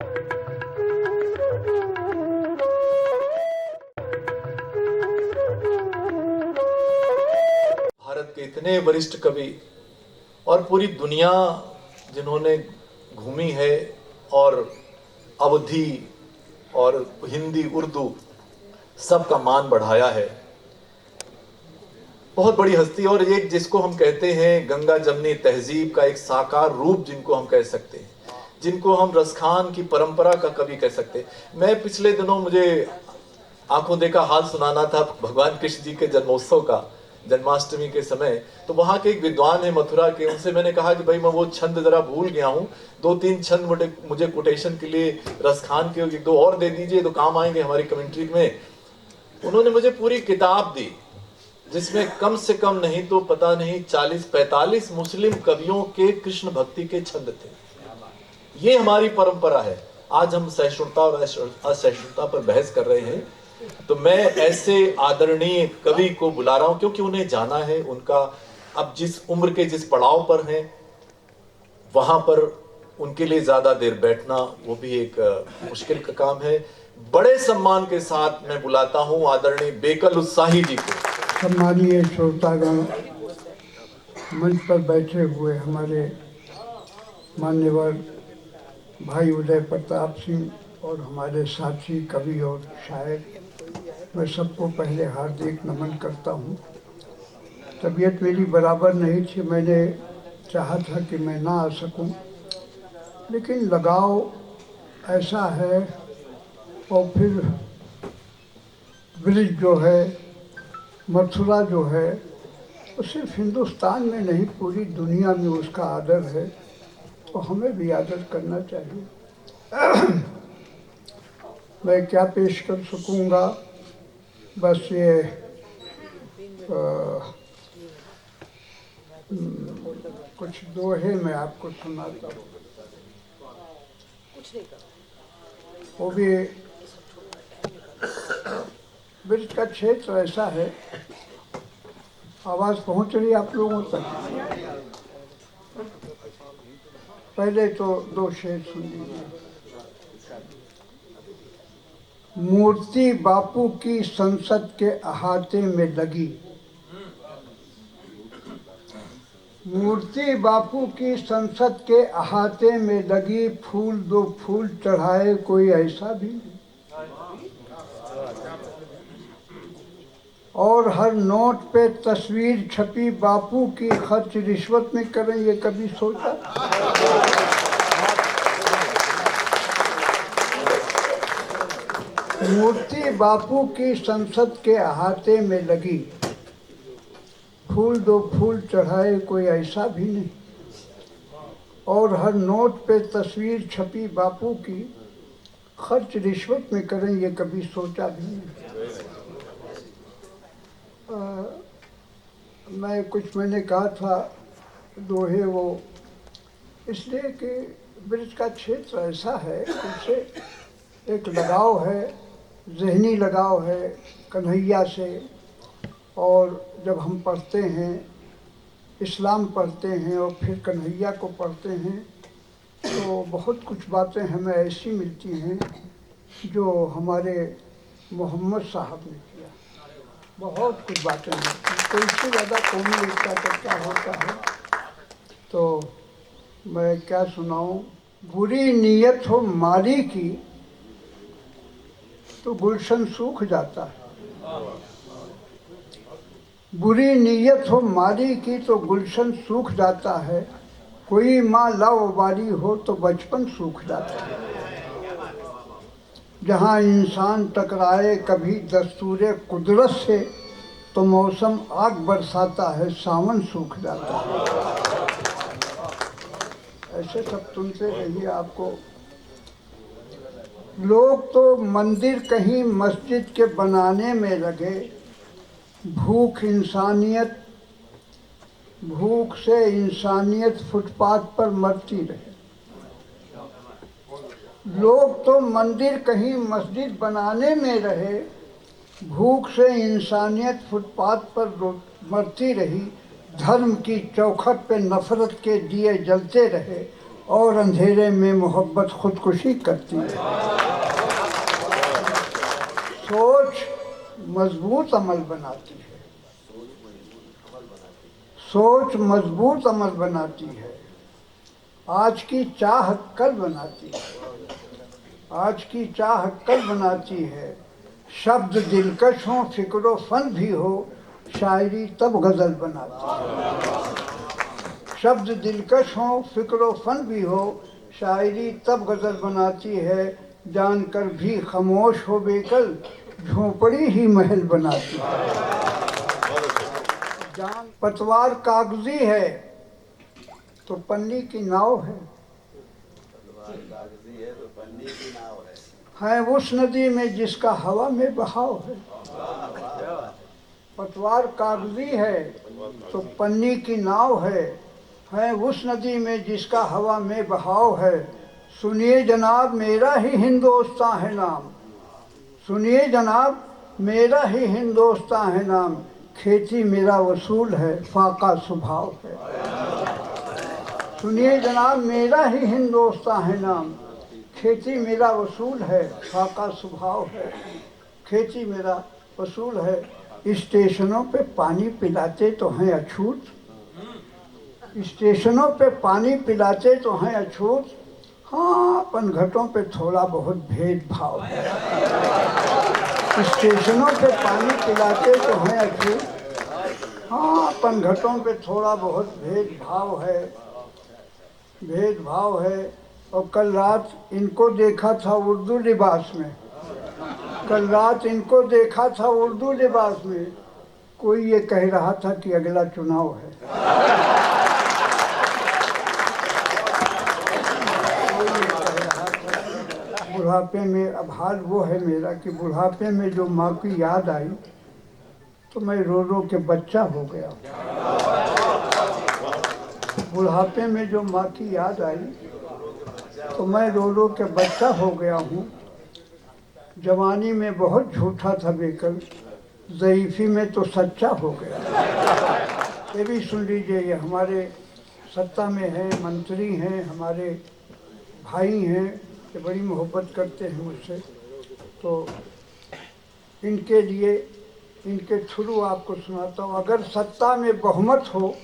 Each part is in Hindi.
भारत के इतने वरिष्ठ कवि और पूरी दुनिया जिन्होंने घूमी है और अवधी और हिंदी उर्दू सबका मान बढ़ाया है, बहुत बड़ी हस्ती। और एक जिसको हम कहते हैं गंगा जमनी तहजीब का एक साकार रूप जिनको हम कह सकते हैं, जिनको हम रसखान की परंपरा का कवि कह सकते हैं। मैं पिछले दिनों मुझे आंखों देखा हाल सुनाना था भगवान कृष्ण जी के जन्मोत्सव का, जन्माष्टमी के समय। तो वहाँ के एक विद्वान है मथुरा के, उनसे मैंने कहा कि भाई मैं वो छंद जरा भूल गया हूँ, 2-3 छंद मुझे कोटेशन के लिए रसखान के 1-2 और दे दीजिए तो काम आएंगे हमारी कमेंट्री में। उन्होंने मुझे पूरी किताब दी जिसमें कम से कम नहीं तो पता नहीं 40-45 मुस्लिम कवियों के कृष्ण भक्ति के छंद थे। ये हमारी परंपरा है। आज हम सहिष्णुता और असहिष्णुता पर बहस कर रहे हैं, तो मैं ऐसे आदरणीय कवि को बुला रहा हूं क्योंकि उन्हें जाना है। उनका अब जिस उम्र के जिस पड़ाव पर हैं वहां पर उनके लिए ज्यादा देर बैठना वो भी एक मुश्किल का काम है। बड़े सम्मान के साथ मैं बुलाता हूं आदरणीय बेकल उत्साही जी को। सम्मानीय श्रोतागण, मंच पर बैठे हुए हमारे मान्यवर भाई उदय प्रताप सिंह और हमारे साथी कवि और शायर, मैं सबको पहले हार्दिक नमन करता हूँ। तबीयत मेरी बराबर नहीं थी, मैंने चाहा था कि मैं ना आ सकूं, लेकिन लगाव ऐसा है। और फिर ब्रिज जो है, मथुरा जो है, वो सिर्फ हिंदुस्तान में नहीं पूरी दुनिया में उसका आदर है, तो हमें भी आदर करना चाहिए। मैं क्या पेश कर सकूँगा, बस ये कुछ दोहे मैं आपको सुनाता हूँ। वो भी ब्रिज का क्षेत्र ऐसा है। आवाज़ पहुँच रही आप लोगों तक? पहले तो 2 शेर सुन लीजिए। मूर्ति बापू की संसद के अहाते में लगी, मूर्ति बापू की संसद के अहाते में लगी, फूल 2 फूल चढ़ाए कोई ऐसा भी नहीं। और हर नोट पे तस्वीर छपी बापू की, खर्च रिश्वत में करें ये कभी सोचा? मूर्ति बापू की संसद के अहाते में लगी, फूल 2 फूल चढ़ाए कोई ऐसा भी नहीं। और हर नोट पे तस्वीर छपी बापू की, खर्च रिश्वत में करें ये कभी सोचा भी नहीं। मैंने कहा था दोहे वो इसलिए कि ब्रिज का क्षेत्र ऐसा है, उससे एक लगाव है, ज़हनी लगाव है कन्हैया से। और जब हम पढ़ते हैं, इस्लाम पढ़ते हैं और फिर कन्हैया को पढ़ते हैं, तो बहुत कुछ बातें हमें ऐसी मिलती हैं जो हमारे मोहम्मद साहब ने किया। बहुत कुछ बातें मिलती हैं। तो इससे ज़्यादा कौमी एकता का क्या होता है। तो मैं क्या सुनाऊं। बुरी नीयत हो माली की तो गुलशन सूख जाता है, बुरी नीयत हो माली की तो गुलशन सूख जाता है, कोई माँ लावारी हो तो बचपन सूख जाता है। जहाँ इंसान टकराए कभी दस्तूरे कुदरत से, तो मौसम आग बरसाता है, सावन सूख जाता है। ऐसे सब सुनते रहिए। आपको लोग तो मंदिर कहीं मस्जिद के बनाने में लगे, भूख से इंसानियत फुटपाथ पर मरती रहे। लोग तो मंदिर कहीं मस्जिद बनाने में रहे, भूख से इंसानियत फुटपाथ पर मरती रही। धर्म की चौखट पे नफरत के दिए जलते रहे, और अंधेरे में मोहब्बत खुदकुशी करती है। सोच मजबूत अमल बनाती है, सोच मजबूत अमल बनाती है। आज की चाह कल बनाती है, आज की चाह कल बनाती है। शब्द दिलकश हो, फिक्रो फन भी हो, शायरी तब गज़ल बनाती है। शब्द दिलकश हो, फिक्रो फन भी हो, शायरी तब गज़ल बनाती है। जानकर भी खामोश हो बेकल, झोंपड़ी ही महल बनाती है। जान पतवार कागजी है तो पन्नी की नाव है, है उस नदी में जिसका हवा में बहाव है। पतवार कागजी है तो पन्नी की नाव है उस नदी में जिसका हवा में बहाव है। सुनिए जनाब मेरा ही हिंदोस्तां है नाम, सुनिए जनाब मेरा ही हिंदोस्तां है नाम। खेती मेरा वसूल है, फाका स्वभाव है। सुनिए जनाब मेरा ही हिंदोस्तां है नाम, खेती मेरा वसूल है, फाका स्वभाव है। खेती मेरा वसूल है। स्टेशनों पे पानी पिलाते तो हैं अछूत, स्टेशनों पे पानी पिलाते तो हैं अछूत। हाँ पनघटों पे थोड़ा बहुत भेदभाव है। स्टेशनों पे पानी पिलाते तो हैं अछूत, हाँ पनघटों पे थोड़ा बहुत भेदभाव है, भेदभाव है। और कल रात इनको देखा था उर्दू लिबास में, कल रात इनको देखा था उर्दू लिबास में। कोई ये कह रहा था कि अगला चुनाव है। बुढ़ापे में अब हाल वो है मेरा कि बुढ़ापे में जो माँ की याद आई तो मैं रो रो के बच्चा हो गया। बुढ़ापे में जो माँ की याद आई तो मैं रो रो के बच्चा हो गया हूँ। जवानी में बहुत झूठा था बेकल, ज़ईफ़ी में तो सच्चा हो गया। ये भी सुन लीजिए, ये हमारे सत्ता में हैं, मंत्री हैं, हमारे भाई हैं, ये बड़ी मोहब्बत करते हैं मुझसे। तो इनके लिए, इनके थ्रू आपको सुनाता हूँ। अगर सत्ता में बहुमत हो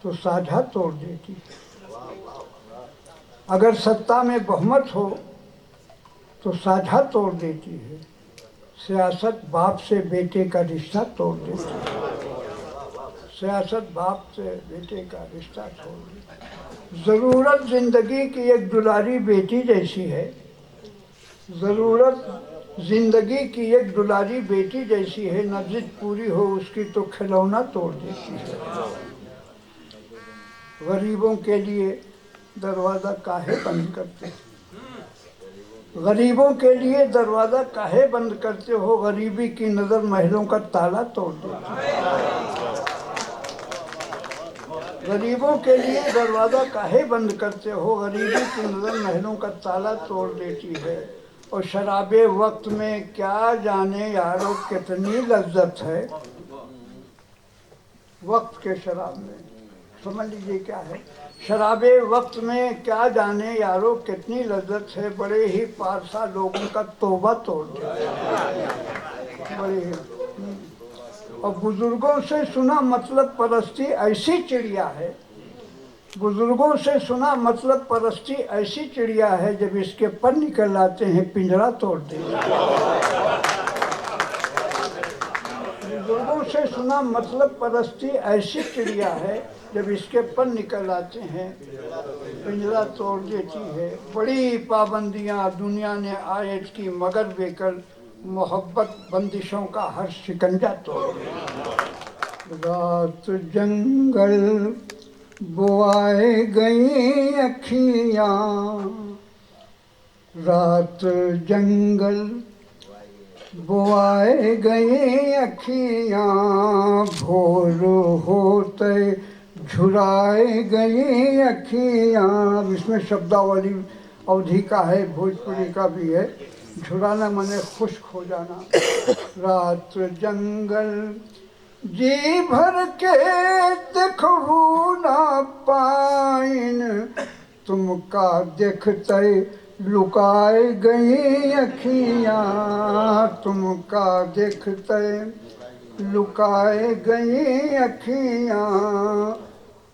तो साझा तोड़ देती है, अगर सत्ता में बहुमत हो तो साझा तोड़ देती है। सियासत बाप से बेटे का रिश्ता तोड़ देती है, सियासत बाप से बेटे का रिश्ता तोड़ देती है। ज़रूरत ज़िंदगी की एक दुलारी बेटी जैसी है, ज़रूरत ज़िंदगी की एक दुलारी बेटी जैसी है। न जिद पूरी हो उसकी तो खिलौना तोड़ देती है। गरीबों के लिए दरवाज़ा काहे बंद करते हो, गरीबों के लिए दरवाज़ा काहे बंद करते हो। गरीबी की नज़र महलों का ताला तोड़ देती है। गरीबों के लिए दरवाज़ा काहे बंद करते हो, गरीबी की नज़र महलों का ताला तोड़ देती है। और शराबे वक्त में क्या जाने यारों कितनी लज्जत है, वक्त के शराब में समझ लीजिए क्या है। शराबे वक्त में क्या जाने यारों कितनी लज्जत है, बड़े ही पारसा लोगों का तौबा तोड़ दिया, बड़े ही। और बुजुर्गों से सुना मतलब परस्ती ऐसी चिड़िया है, बुजुर्गों से सुना मतलब परस्ती ऐसी चिड़िया है, जब इसके पर निकल आते हैं पिंजरा तोड़ देते। बुजुर्गों से सुना मतलब परस्ती ऐसी चिड़िया है, जब इसके पर निकल आते हैं पिंजरा तोड़ देती है। बड़ी पाबंदियां दुनिया ने आयत की, मगर बेकल मोहब्बत बंदिशों का हर शिकंजा तोड़ देती। रात जंगल बुआए गई अखियाँ, रात जंगल बुआए गई अखियाँ, भोर होते झुराए गई अखियाँ। इसमें शब्दावली अवधि का है, भोजपुरी का भी है। झुराना माने खुश्क हो जाना। रात जंगल जी भर के देखू ना पाइन, तुमका देखते लुकाए गई अखियाँ, तुमका देखते लुकाए गई अखियाँ।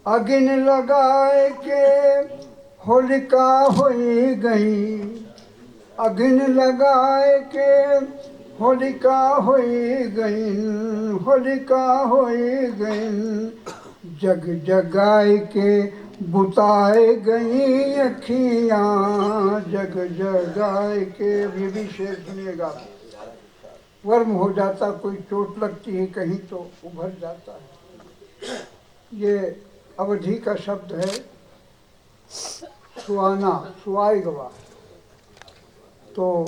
अगिन लगाए के होलिका होई गई, अगिन लगाए के होलिका होई गईन, होलिका होई गईन। जग जगाए के बुताए गई अखियाँ, जग जगाए के। ये भी शेर सुनिएगा। वर्म हो जाता, कोई चोट लगती है कहीं तो उभर जाता है। ये अवधि का शब्द है सुहाना, सुहाई गवा। तो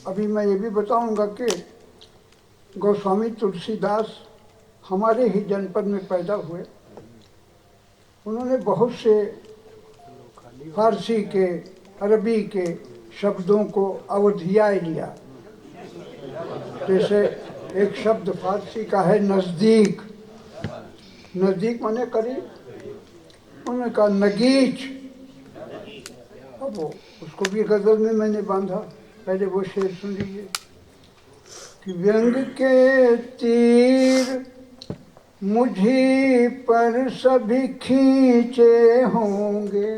अभी मैं ये भी बताऊंगा कि गोस्वामी तुलसीदास हमारे ही जनपद में पैदा हुए। उन्होंने बहुत से फारसी के, अरबी के शब्दों को अवधियाए लिया। जैसे एक शब्द फारसी का है नज़दीक, नज़दीक माने करीब, उन्होंने कहा नगीच। अब वो उसको भी गज़ल में मैंने बांधा। पहले वो शेर सुन लीजिए कि व्यंग के तीर मुझी पर सभी खींचे होंगे,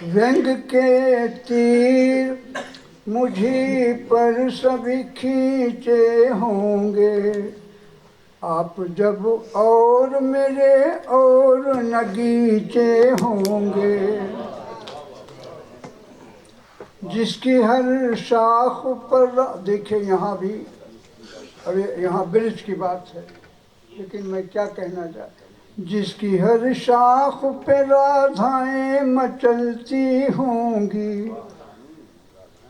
व्यंग के तीर मुझी पर सभी खींचे होंगे। आप जब और मेरे और नगीचे होंगे, जिसकी हर शाख पर। देखिए यहाँ भी, अरे यहाँ ब्रिज की बात है, लेकिन मैं क्या कहना चाहता, जिसकी हर शाख पे राधाएं मचलती होंगी,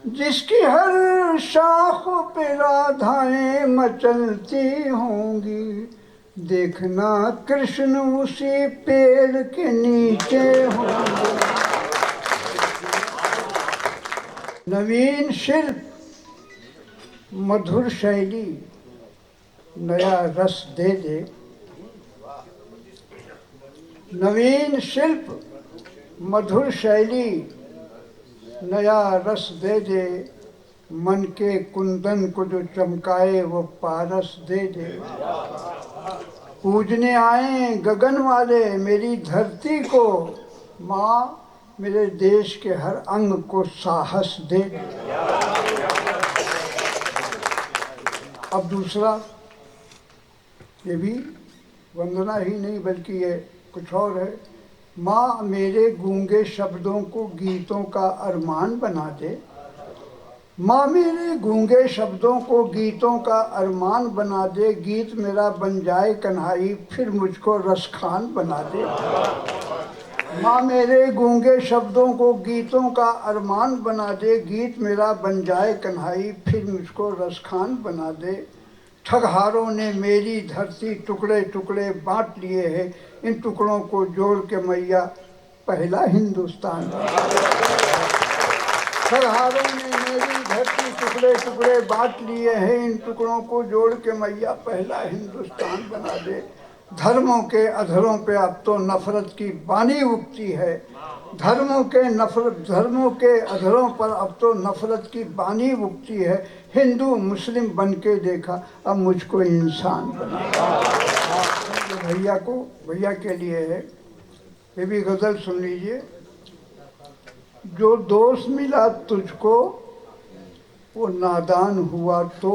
जिसकी हर शाख पे राधाएं मचलती होंगी। देखना कृष्ण उसी पेड़ के नीचे होंगे। नवीन शिल्प, मधुर शैली, नया रस दे दे। नवीन शिल्प, मधुर शैली, नया रस दे दे। मन के कुंदन को जो चमकाए वो पारस दे दे। पूजने आए गगन वाले मेरी धरती को, माँ मेरे देश के हर अंग को साहस दे दे। अब दूसरा, ये भी वंदना ही नहीं बल्कि ये कुछ और है। माँ मेरे गूंगे शब्दों को गीतों का अरमान बना दे। माँ मेरे गूंगे शब्दों को गीतों का अरमान बना दे। गीत मेरा बन जाए कन्हाई, फिर मुझको रसखान बना दे। माँ मेरे गूंगे शब्दों को गीतों का अरमान बना दे। गीत मेरा बन जाए कन्हाई, फिर मुझको रसखान बना दे। ठगहारों ने मेरी धरती टुकड़े टुकड़े बांट लिए हैं, इन टुकड़ों को जोड़ के मैया पहला हिंदुस्तान। ठगहारों ने मेरी धरती टुकड़े टुकड़े बांट लिए हैं, इन टुकड़ों को जोड़ के मैया पहला हिंदुस्तान बना दे। धर्मों के अधरों पे अब तो नफरत की बानी उगती है। धर्मों के अधरों पर अब तो नफरत की बानी उगती है। हिंदू मुस्लिम बन के देखा, अब मुझको इंसान बना। भैया के लिए है, ये भी गज़ल सुन लीजिए। जो दोस्त मिला तुझको वो नादान हुआ तो,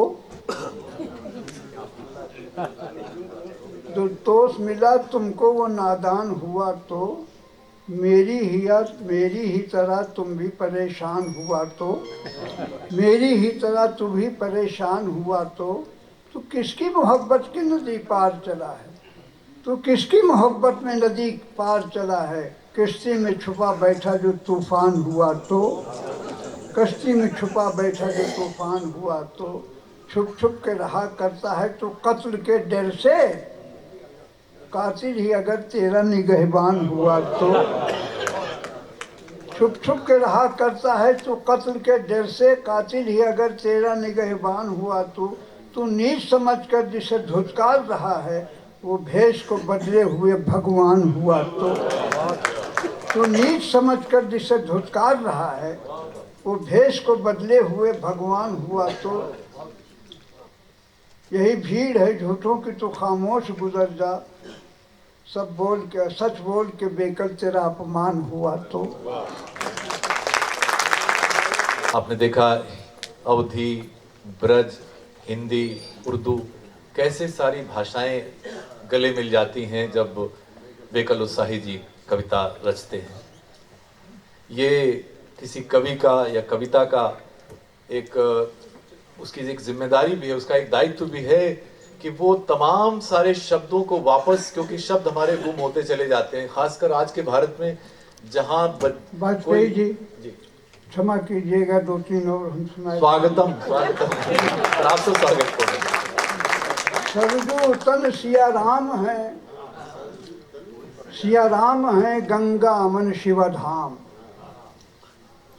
जो दोस्त मिला तुमको वो नादान हुआ तो, मेरी ही तरह तुम भी परेशान हुआ तो, मेरी ही तरह तुम भी परेशान हुआ तो किसकी मोहब्बत की नदी पार चला है? तो किसकी मोहब्बत में नदी पार चला है? कश्ती में छुपा बैठा जो तूफान हुआ तो, कश्ती में छुपा बैठा जो तूफान हुआ तो, छुप छुप के रहा करता है तो कत्ल के डर से, कातिल ही अगर तेरा निगहबान हुआ तो। छुप छुप के रहा करता है तो कत्ल के डर से, कातिल ही अगर तेरा निगहबान हुआ तो तू नीच समझकर जिसे धुतकार रहा है वो भेष को बदले हुए भगवान हुआ तो। तू नीच समझकर जिसे धुतकार रहा है वो भेष को बदले हुए भगवान हुआ तो। यही भीड़ है झूठों की, तो खामोश गुजर जा, सब बोल के सच बोल के बेकल तेरा अपमान हुआ तो। आपने देखा अवधी, ब्रज, हिंदी, उर्दू, कैसे सारी भाषाएं गले मिल जाती हैं जब बेकल उत्साही जी कविता रचते हैं। ये किसी कवि का या कविता का एक उसकी एक जिम्मेदारी भी है, उसका एक दायित्व भी है कि वो तमाम सारे शब्दों को वापस, क्योंकि शब्द हमारे गुम होते चले जाते हैं, खासकर आज के भारत में जहाँ वाजपेयी जी क्षमा कीजिएगा, 2-3 और हम सुनाए। स्वागतम स्वागतम आपसे स्वागत करो। सरजू तन सिया राम है, सिया राम है गंगा अमन शिवधाम।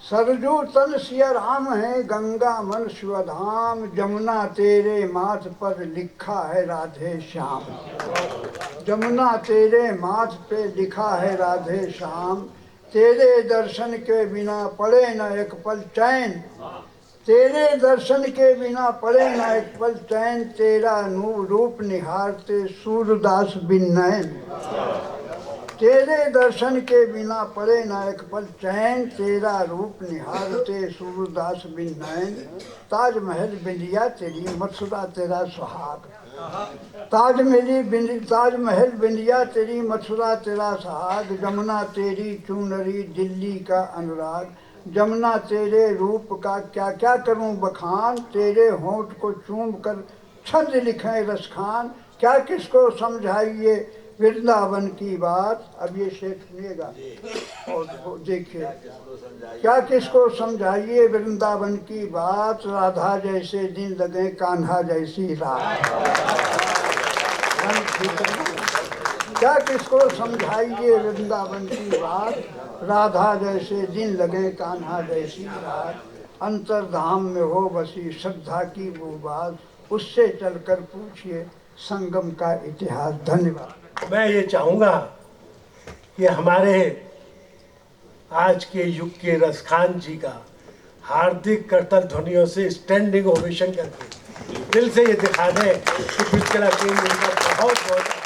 सरजू तन सिया राम है गंगा मन शिवधाम, जमुना तेरे माथ पर लिखा है राधे श्याम। जमुना तेरे माथ पे लिखा है राधे श्याम, तेरे दर्शन के बिना पड़े न एक पल चैन। तेरे दर्शन के बिना पड़े न एक पल चैन, तेरा नूर रूप निहारते सूरदास बिन नैन। तेरे दर्शन के बिना पड़े न एक पल चैन, तेरा रूप निहारते सूरदास बिन नैन। ताजमहल बिंदिया तेरी मथुरा तेरा सुहाग, ताजमहल बिंदिया तेरी मथुरा तेरा सुहाग। जमुना तेरी चुनरी दिल्ली का अनुराग, जमुना तेरे रूप का क्या क्या करूं बखान। तेरे होंठ को चूम कर छंद लिखें रसखान, क्या किसको समझाइए वृंदावन की बात। अब ये शेर सुनिएगा और देखिए, क्या किसको समझाइए वृंदावन की बात। राधा जैसे दिन लगे कान्हा जैसी रात। क्या किसको समझाइए वृंदावन की बात, राधा जैसे दिन लगे कान्हा जैसी रात। अंतर्धाम में हो बसी श्रद्धा की वो बात, उससे चलकर पूछिए संगम का इतिहास। धन्यवाद। मैं ये चाहूँगा कि हमारे आज के युग के रसखान जी का हार्दिक करतल ध्वनियों से स्टैंडिंग ओवेशन करके दिल से ये दिखा दें कि बिचकला केंद्र इनका बहुत बहुत